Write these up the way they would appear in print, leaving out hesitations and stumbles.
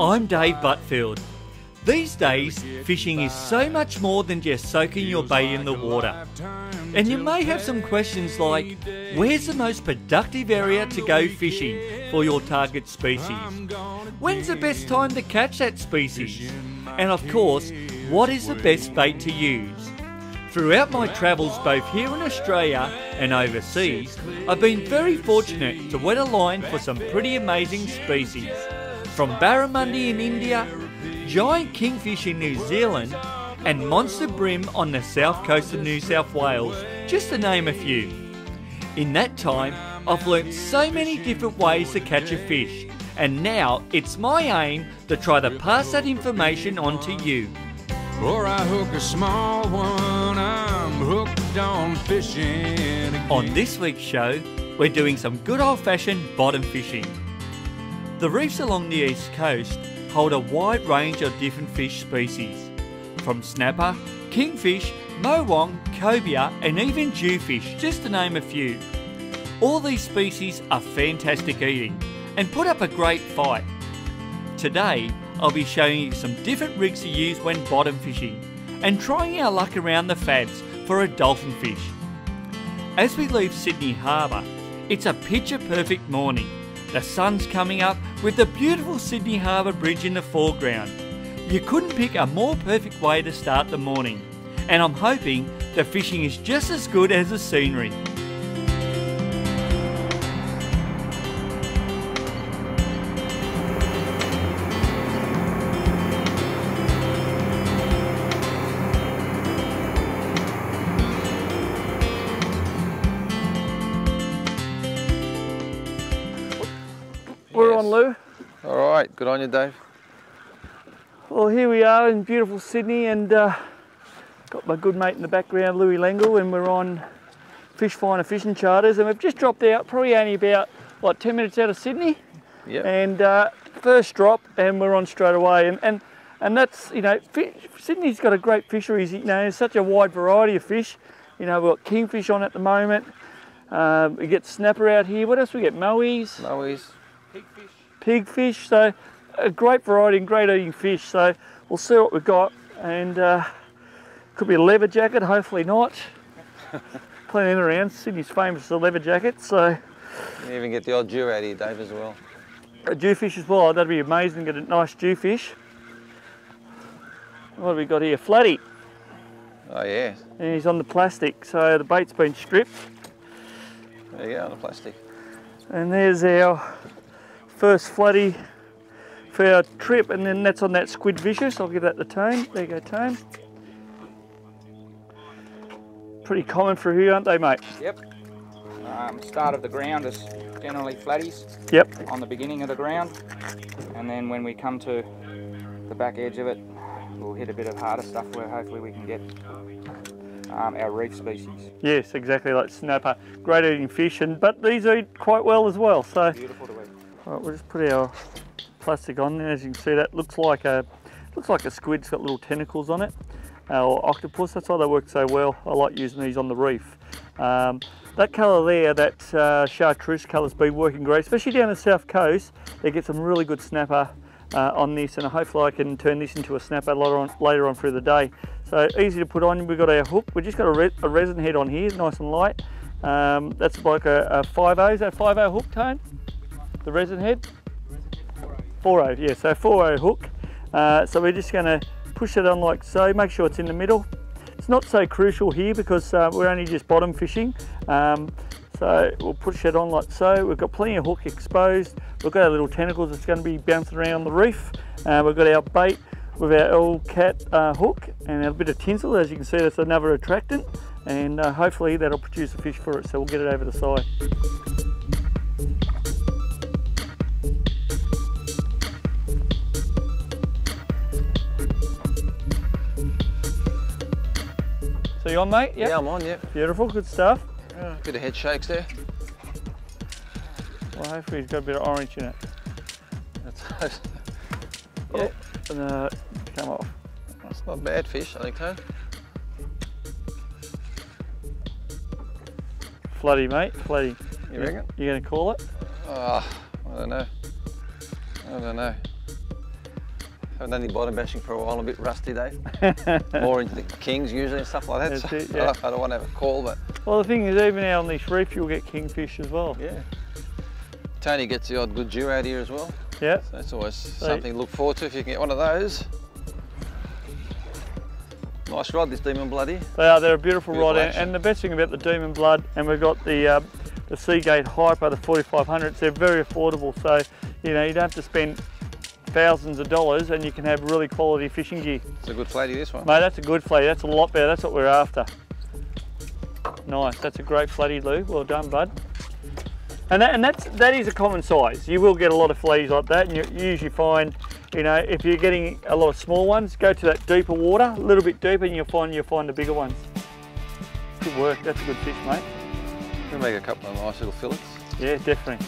I'm Dave Butfield. These days, fishing is so much more than just soaking your bait in the water. And you may have some questions like, where's the most productive area to go fishing for your target species? When's the best time to catch that species? And of course, what is the best bait to use? Throughout my travels both here in Australia and overseas, I've been very fortunate to wet a line for some pretty amazing species. From barramundi in India, giant kingfish in New Zealand, and monster bream on the south coast of New South Wales, just to name a few. In that time, I've learnt so many different ways to catch a fish, and now it's my aim to try to pass that information on to you. Or I hook a small one, I'm hooked on fishing again. On this week's show, we're doing some good old-fashioned bottom fishing. The reefs along the east coast hold a wide range of different fish species, from snapper, kingfish, morwong, cobia and even jewfish, just to name a few. All these species are fantastic eating and put up a great fight. Today I'll be showing you some different rigs to use when bottom fishing and trying our luck around the fads for a dolphin fish. As we leave Sydney Harbour, it's a picture perfect morning. The sun's coming up with the beautiful Sydney Harbour Bridge in the foreground. You couldn't pick a more perfect way to start the morning, and I'm hoping the fishing is just as good as the scenery. We're on, Lou. All right, good on you, Dave. Well, here we are in beautiful Sydney, and got my good mate in the background, Louis Lengel, and we're on Fish Finder fishing charters, and we've just dropped out, probably only about, what, 10 minutes out of Sydney? Yep. And first drop, and we're on straight away, and that's, you know, Sydney's got a great fisheries, you know, there's such a wide variety of fish. You know, we've got kingfish on at the moment, we get snapper out here, what else we get, mowies? Mowies. Pigfish, so a great variety and great eating fish. So we'll see what we've got, and could be a leather jacket, hopefully not. Plenty in around. Sydney's famous for leather jackets, so. You even get the odd Jew out here, Dave, as well. A jewfish as well, that'd be amazing to get a nice jewfish. What have we got here? Flathead. Oh yeah. And he's on the plastic, so the bait's been stripped. There you go, on the plastic. And there's our first flathead for our trip, and then that's on that squid vicious. I'll give that the tone. There you go, tone. Pretty common for here, aren't they, mate? Yep. Start of the ground is generally flatties. Yep. On the beginning of the ground, and then when we come to the back edge of it, we'll hit a bit of harder stuff where hopefully we can get our reef species. Yes, exactly, like snapper. Great eating fish, but these eat quite well as well. So Beautiful to eat. all right, we'll just put our plastic on there. As you can see, that looks like a squid. It's got little tentacles on it, or octopus. That's why they work so well. I like using these on the reef. That colour there, that chartreuse colour's been working great, especially down the south coast. They get some really good snapper on this, and hopefully I can turn this into a snapper later on through the day. So easy to put on. We've got our hook. We've just got a resin head on here, nice and light. That's like a 5.0. Is that 5.0 hook, Tone? The resin head? 4.0, yeah, so 4.0 hook. So we're just going to push it on like so, make sure it's in the middle. It's not so crucial here because we're only just bottom fishing. So we'll push it on like so. We've got plenty of hook exposed. We've got our little tentacles that's going to be bouncing around the reef. We've got our bait with our L-cat hook and a bit of tinsel. As you can see, that's another attractant, and hopefully that'll produce a fish for it, so we'll get it over the side. So you on, mate? Yep. Yeah, I'm on, yep. Beautiful, good stuff. Bit of head shakes there. Well, hopefully it's got a bit of orange in it. That's Oh, and come off. That's not a bad fish, I think, Tone. Floody, mate, floody. You reckon? You gonna call it? Oh, I don't know. I don't know. Haven't done any bottom bashing for a while, I'm a bit rusty, Dave. More into the kings usually and stuff like that. That's So it, yeah. I don't want to have a call, but Well, the thing is, even out on this reef, you'll get kingfish as well. yeah. Tony gets the odd good Jew out here as well. Yeah. So that's always something to look forward to if you can get one of those. Nice rod, this Demon Bloody. They're a beautiful Beautiful rod, action. and the best thing about the Demon Blood, and we've got the Seagate Hyper, the 4500s, they're very affordable, so you know, you don't have to spend thousands of dollars and you can have really quality fishing gear. It's a good flatty, this one. Mate, that's a good flatty, that's a lot better, that's what we're after. Nice, that's a great flatty, Lou, well done, bud. And that is a common size. You will get a lot of flatties like that, and you usually find, you know, if you're getting a lot of small ones, go to that deeper water, a little bit deeper, and you'll find the bigger ones. Good work, that's a good fish, mate. We'll make a couple of nice little fillets. Yeah, definitely.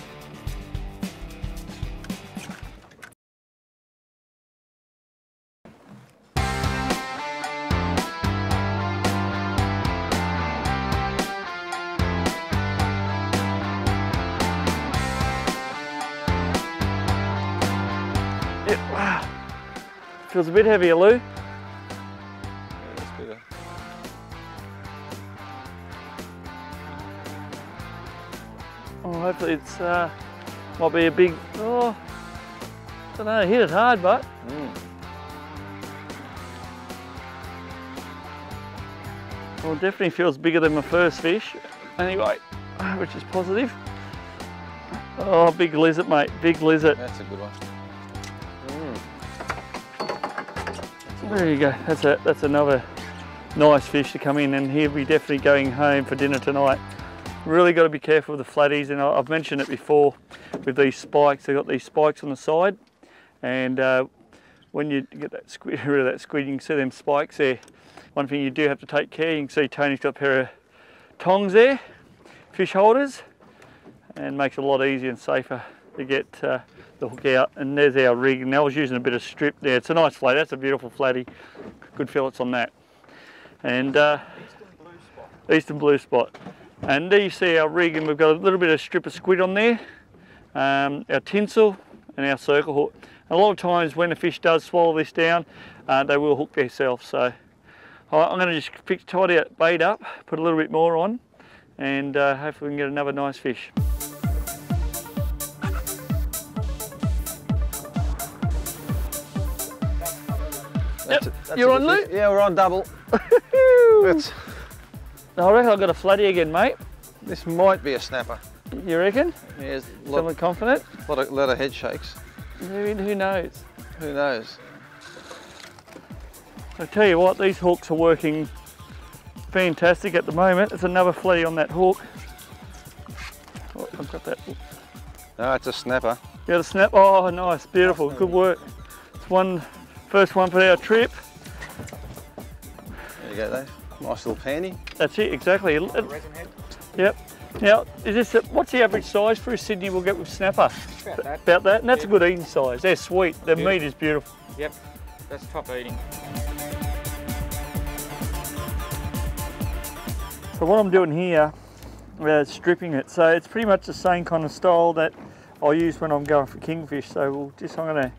Feels a bit heavier, Lou. Yeah, that's bigger. Oh, hopefully it's might be a big. Oh, I don't know. Hit it hard, but. Well, it definitely feels bigger than my first fish. Anyway, which is positive. Oh, big lizard, mate. Big lizard. That's a good one. There you go. That's another nice fish to come in, and he'll be definitely going home for dinner tonight. Really got to be careful with the flatties, and I've mentioned it before with these spikes. They've got these spikes on the side, and when you get that squid, rid of that squid, you can see them spikes there. One thing you do have to take care. You can see Tony's got a pair of tongs there, fish holders, and makes it a lot easier and safer to get the hook out. And there's our rig, and I was using a bit of strip there. It's a nice flatty, that's a beautiful flatty. Good fillets on that. And Eastern Blue Spot. And there you see our rig, and we've got a little bit of strip of squid on there, our tinsel and our circle hook. And a lot of times when a fish does swallow this down, they will hook themselves. So I'm going to just tidy that bait up, put a little bit more on, and hopefully we can get another nice fish. That's You're a on, good Lou? fish. Yeah, we're on double. That's, I reckon I've got a flatty again, mate. this might be a snapper. You reckon? Yeah, there's a Feeling confident? lot of head shakes. Who knows? Who knows? I tell you what, these hooks are working fantastic at the moment. There's another flatty on that hook. Oh, I've got that hook. No, it's a snapper. You got a snap? Oh, nice, beautiful, good work. It's first one for our trip. There you go, Dave. Nice little panty. That's it, exactly. Resin head. Yep. Now, what's the average size for a Sydney we'll get with snapper? About that. About that, and that's a good eating size. They're sweet. The meat is beautiful. Yep, that's top eating. So what I'm doing here is stripping it. So it's pretty much the same kind of style that I use when I'm going for kingfish. So I'm going to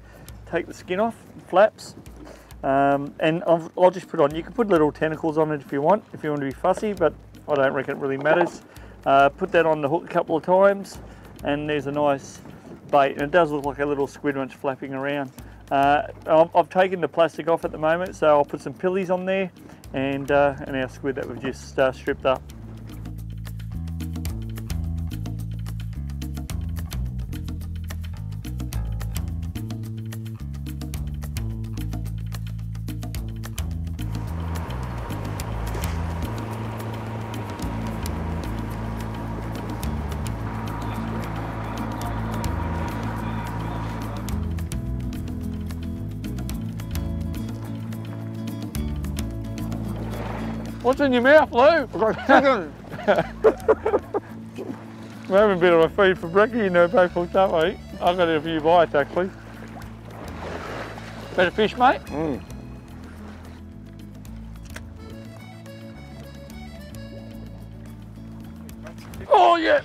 take the skin off, flaps, and I'll just put on. You can put little tentacles on it if you want to be fussy, but I don't reckon it really matters. Put that on the hook a couple of times, and there's a nice bait, and it does look like a little squid when it's flapping around. I've taken the plastic off at the moment, so I'll put some pillies on there, and our squid that we've just stripped up. What's in your mouth, Lou? I've got chicken. We're having a bit of a feed for brekkie, you know, both hooked up, mate. I've got a few bites, actually. Better fish, mate? Mm. Oh, yeah.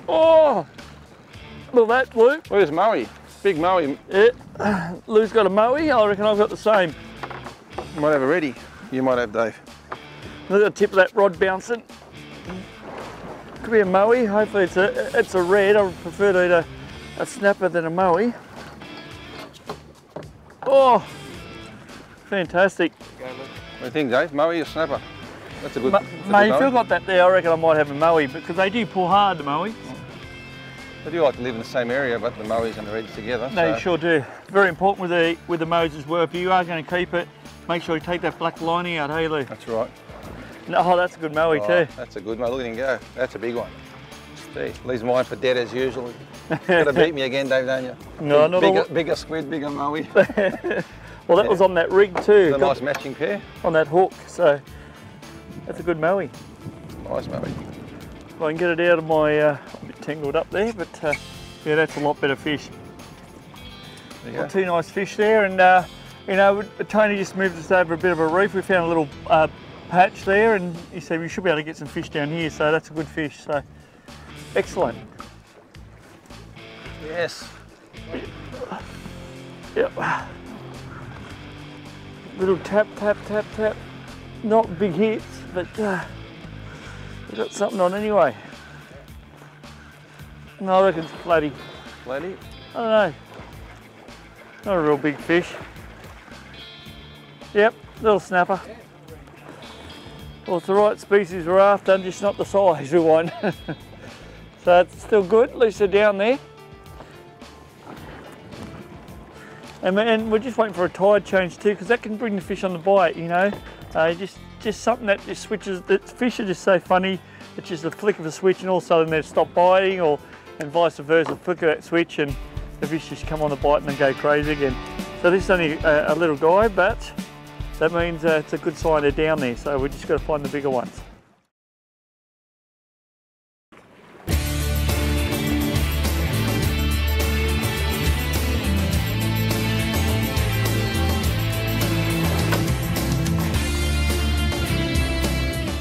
Oh. Look at that, Lou. Where's Murray? Big Mahi. Yeah. Lou's got a Mahi, I reckon I've got the same. Might have a ready. You might have, Dave. Look at the tip of that rod bouncing. Could be a Mahi, hopefully it's a red. I would prefer to eat a snapper than a Mahi. Oh, fantastic. What do you think, Dave? Mahi or snapper? That's a good Mate, if you've got that there, I reckon I might have a Mahi, because they do pull hard, the Mahis. They do like to live in the same area, but the Mahis and the Reds together. They sure do. Very important with the Mahis as well. If you are going to keep it, make sure you take that black lining out, hey Lou? That's right. Oh, that's a good Mahi too. That's a good one. Look at him go. That's a big one. Gee, leaves mine for dead as usual. Gotta beat me again, Dave, don't you? No, not all. Bigger squid, bigger Mahi. Well, that was on that rig too. It's a nice matching pair. On that hook, so that's a good Mahi. Nice Mahi. If I can get it out of my, a bit tangled up there, but yeah, that's a lot better fish. There you go. Two nice fish there, and you know, Tony just moved us over a bit of a reef. We found a little patch there, and he said we should be able to get some fish down here, so that's a good fish. So excellent. Yes. Yep. Little tap, tap, tap, tap. Not big hits, but we got something on anyway. No, I reckon it's a flatty. Flatty? I don't know. Not a real big fish. Yep, little snapper. Well, it's the right species we're after, just not the size we want. So it's still good, at least they're down there. And we're just waiting for a tide change too, because that can bring the fish on the bite, you know. Just something that just switches, the fish are just so funny, it's just a flick of a switch and all of a sudden they stop biting, and vice versa, flick of that switch and the fish just come on the bite and then go crazy again. So this is only a little guy, but that means it's a good sign they're down there, so we just got to find the bigger ones.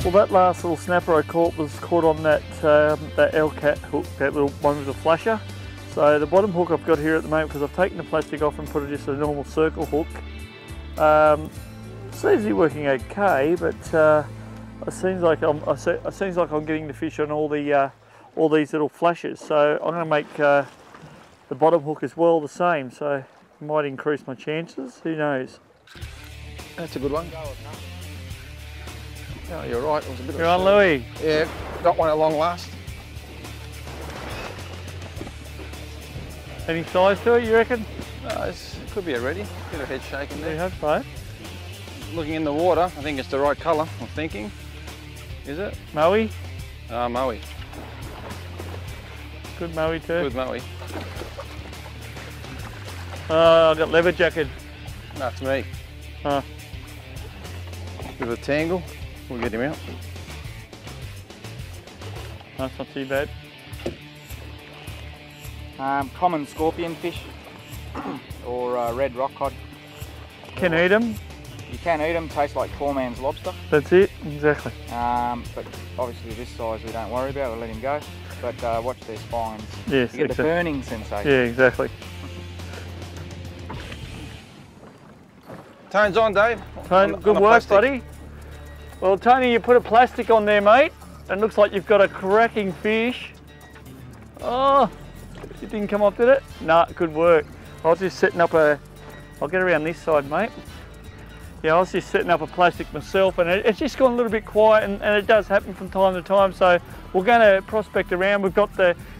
Well, that last little snapper I caught was caught on that L-cat hook, that little one with the flasher. So the bottom hook I've got here at the moment, because I've taken the plastic off and put it just a normal circle hook. Seems to be working okay, but it seems like I'm getting the fish on all these little flashes. So I'm going to make the bottom hook as well the same. So it might increase my chances. Who knows? That's a good one. Oh, you're right. It was a bit. You're on, Louis. Yeah, got one at long last. Any size to it, you reckon? It could be a ready. Bit of head shaking there. I hope so. Looking in the water, I think it's the right colour. I'm thinking. Is it? Mahi? Mahi. Good Mahi too. Good Mahi. I got leather jacket. That's me. Huh. Bit of a tangle. We'll get him out. That's not too bad. Common scorpion fish or red rock cod. Can eat them. You can eat them, taste like poor man's lobster. That's it, exactly. But obviously this size we don't worry about, we'll let him go. But watch their spines. Yes, you get exactly. the burning sensation. Yeah, exactly. Tone's on, Dave. Tone, good work, buddy. Well, Tony, you put a plastic on there, mate. It looks like you've got a cracking fish. Oh, it didn't come off, did it? Nah, good work. I was just setting up I'll get around this side, mate. Yeah, I was just setting up a plastic myself, and it's just gone a little bit quiet, and it does happen from time to time. So we're going to prospect around. We've got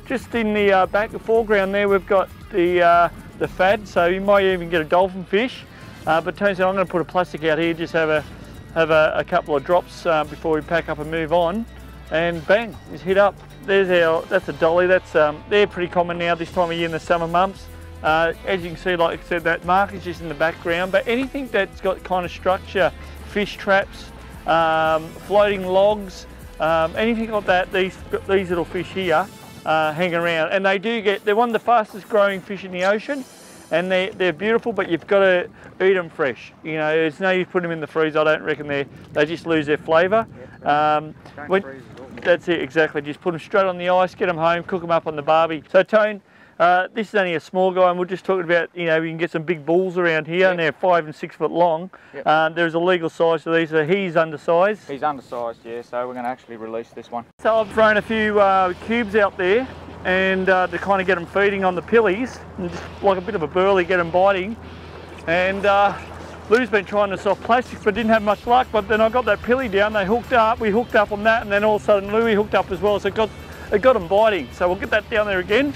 just in the back, the foreground there, we've got the fad, so you might even get a dolphin fish. But Tony said I'm going to put a plastic out here, just have a couple of drops before we pack up and move on, and bang, just hit up. That's a dolly. They're pretty common now this time of year in the summer months. As you can see, like I said, that mark is just in the background, but anything that's got kind of structure, fish traps, floating logs, anything like that, these little fish here hang around, and they're one of the fastest growing fish in the ocean, and they're beautiful, but you've got to eat them fresh. You know, there's no use putting them in the freezer. I don't reckon they just lose their flavour. Don't freeze at all. That's it, exactly. Just put them straight on the ice, get them home, cook them up on the barbie. So Tone, This is only a small guy, and we're just talking about, you know, we can get some big bulls around here, and they're 5 and 6 foot long. There's a legal size to these, so he's undersized. He's undersized, yeah, so we're going to actually release this one. So I've thrown a few cubes out there, and to kind of get them feeding on the pillies, and just like a bit of a burley, get them biting. And Lou's been trying the soft plastics, but didn't have much luck. But then I got that pilly down, they hooked up, we hooked up on that, and then all of a sudden Louie hooked up as well, so it got them biting. So we'll get that down there again.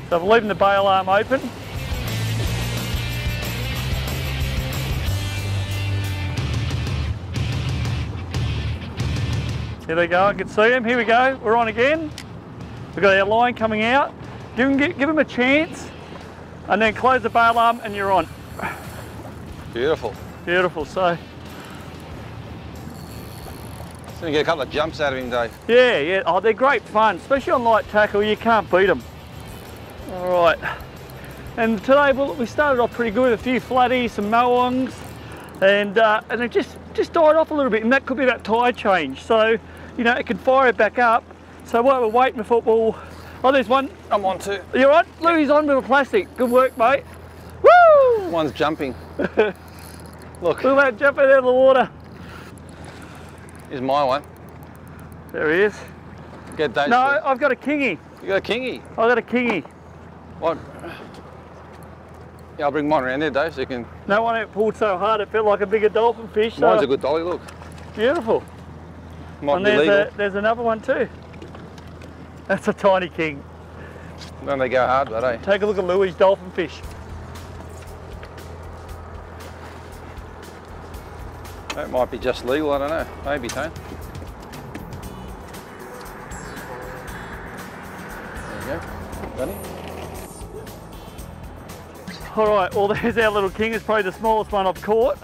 So I'm leaving the bail arm open. Here they go, I can see them. Here we go, we're on again. We've got our line coming out. Give them a chance, and then close the bail arm and you're on. Beautiful. Beautiful, so. So you get a couple of jumps out of him, Dave. Yeah, oh, they're great fun, especially on light tackle, you can't beat them. All right, and today we started off pretty good with a few flatties, some Morwongs, and it just died off a little bit, and that could be that tide change. So, you know, it can fire it back up. So while we're waiting for football, oh, there's one. I'm on too. You're on? Louie's on with a plastic. Good work, mate. Woo! One's jumping. Look. Look at that jumping out of the water. Here's my one. There he is. Get Dave. No, I've got a kingy. You got a kingy? I've got a kingy. What? Yeah, I'll bring mine around there, Dave, so you can... No one ever pulled so hard it felt like a bigger dolphin fish. Mine's So a good dolly, look. beautiful. Might And be legal. there's another one too. That's a tiny king. Don't they go hard, but eh? Take a look at Louie's dolphin fish. That might be just legal, I don't know. Maybe, Tone. There you go. Got him? All right, well there's our little king. It's probably the smallest one I've caught.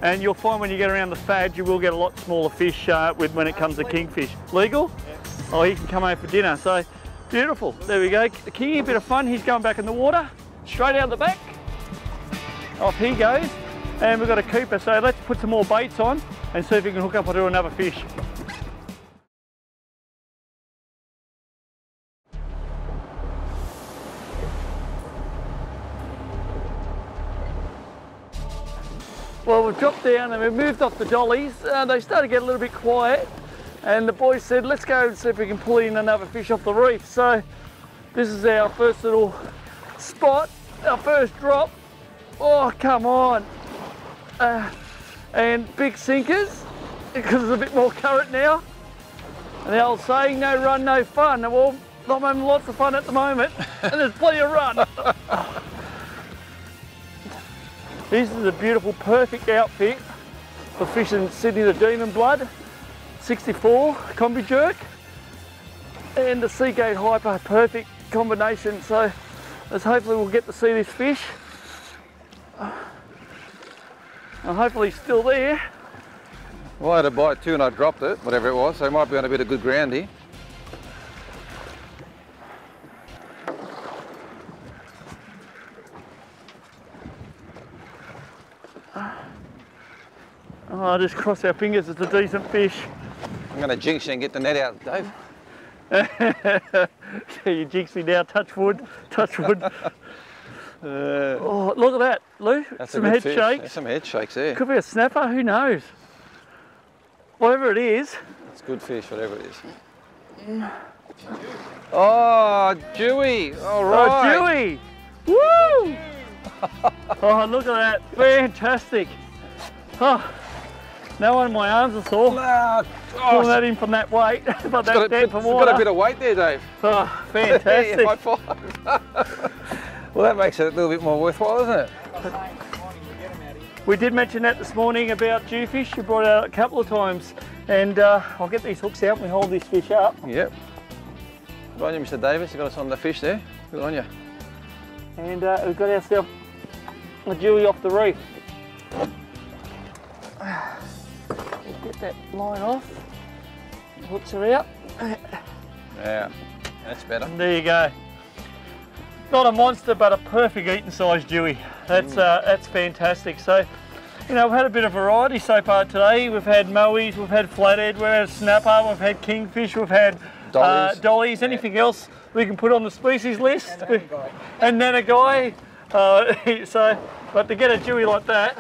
And you'll find when you get around the Fad, you will get a lot smaller fish when it comes to kingfish. Legal? Oh, he can come over for dinner. So, beautiful. There we go. The king, a bit of fun. He's going back in the water. Straight out the back. Off he goes. And we've got a keeper, so let's put some more baits on and see if we can hook up onto another fish. Well, we've dropped down and we've moved off the dollies. They started to get a little bit quiet, and the boys said, let's go and see if we can pull in another fish off the reef. So this is our first little spot, our first drop. Oh, come on. And big sinkers, because there's a bit more current now. And the old saying, no run, no fun. Well, I'm having lots of fun at the moment, and there's plenty of run. This is a beautiful, perfect outfit for fishing Sydney the Demon Blood, 64 combi jerk, and the Seagate Hyper, perfect combination. So let's hopefully we'll get to see this fish. And hopefully he's still there. Well, I had a bite too and I dropped it, whatever it was, so it might be on a bit of good ground here. Oh, just cross our fingers, it's a decent fish. I'm going to jinx you and get the net out, Dave. You jinx me now, touch wood, touch wood. Oh, look at that, Lou. That's some a good head fish. shakes. There's some head shakes there. Could be a snapper, who knows? Whatever it is. It's good fish, whatever it is. Oh, Dewey! All right. Oh, Dewey! Woo! Oh, look at that, fantastic. Oh, no one, my arms are sore. Pulling that in from that weight, but that depth of water. It's got a bit of weight there, Dave. Oh, fantastic. Yeah, high five. Well, that makes it a little bit more worthwhile, doesn't it? We did mention that this morning about jewfish. You brought it out a couple of times, and I'll get these hooks out and we hold this fish up. Yep. Good on you, Mr. Davis. You got us on the fish there. Good on you. And we've got ourselves a Dewey off the reef. We'll get that line off. The hooks are out. Yeah, that's better. And there you go. Not a monster, but a perfect eating size Dewey. That's fantastic. So You know, we've had a bit of variety so far today. We've had mowies, we've had flathead, we've had snapper, we've had kingfish, we've had dollies. Anything else we can put on the species list? And then a guy. But to get a dewy like that,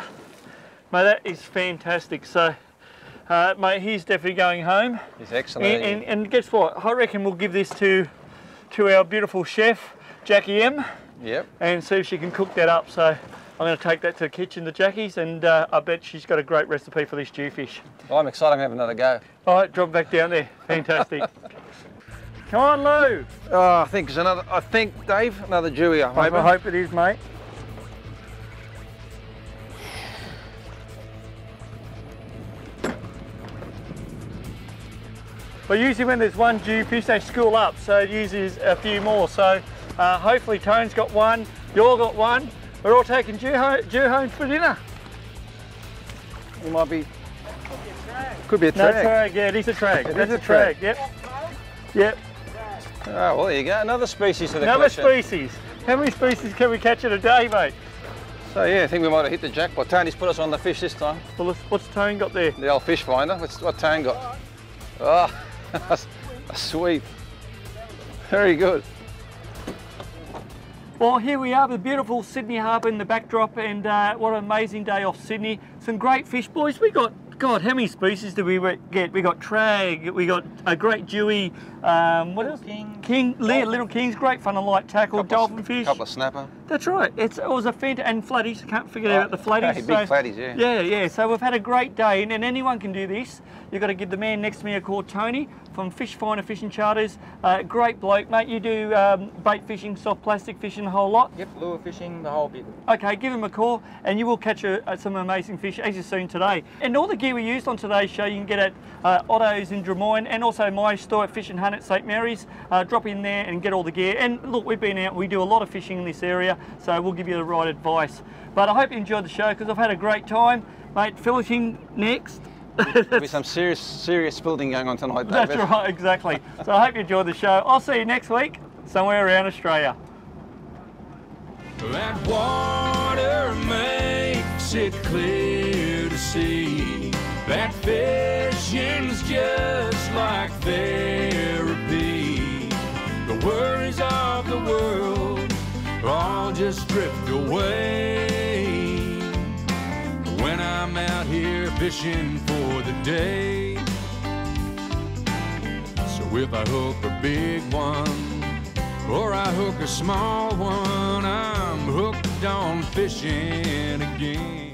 mate, that is fantastic. So, mate, he's definitely going home. He's excellent. And guess what? I reckon we'll give this to our beautiful chef, Jackie M. Yep. And see if she can cook that up. So I'm going to take that to the kitchen, the Jackie's, and I bet she's got a great recipe for this jewfish. Well, I'm excited to have another go. All right, drop back down there. Fantastic. Come on, Lou. Oh, I think Dave, another dewy. I hope it is, mate. Well, usually when there's one jewfish, they school up, so it uses a few more. So hopefully Tone's got one, you've got one. We're all taking Jew home for dinner. It might be. Could be a trag. No, trag, yeah, it is a trag. It is a trag, yep. Yep. Oh, well, there you go. Another species to the Another collection. species. How many species can we catch in a day, mate? So, yeah, I think we might have hit the jackpot. Tony's put us on the fish this time. Well, what's Tone got there? The old fish finder. What's Tone got? Oh, that's sweet. Very good. Well, here we are with beautiful Sydney Harbour in the backdrop, and what an amazing day off Sydney. Some great fish, boys. We got, God, how many species did we get? We got trag, we got a great dewy, what else? Little kings, great fun and light tackle, dolphin fish. Couple of snapper. That's right. It was a fantastic, and flatties. Can't forget about the flatties. Hey, big flatties, yeah. Yeah. So we've had a great day, and anyone can do this. You've got to give the man next to me a call, Tony, from Fish Finder Fishing Charters. Great bloke, mate. You do bait fishing, soft plastic fishing, the whole lot. Yep, lure fishing, the whole bit. Okay, give him a call, and you will catch some amazing fish, as you've seen today. And all the gear we used on today's show, you can get at OTTO'S in Drummoyne, and also my store at Fish and Hunt at St Mary's. Drop in there and get all the gear. And look, we've been out, we do a lot of fishing in this area, so we'll give you the right advice. But I hope you enjoyed the show, because I've had a great time. Mate, filleting next. There'll be some serious spilting going on tonight, David. That's right, exactly. So I hope you enjoyed the show. I'll see you next week, somewhere around Australia. That water makes it clear to see that fishing's just like therapy. The worries of the world all just drift away when I'm out here fishing for the day. So if I hook a big one or I hook a small one, I'm hooked on fishing again.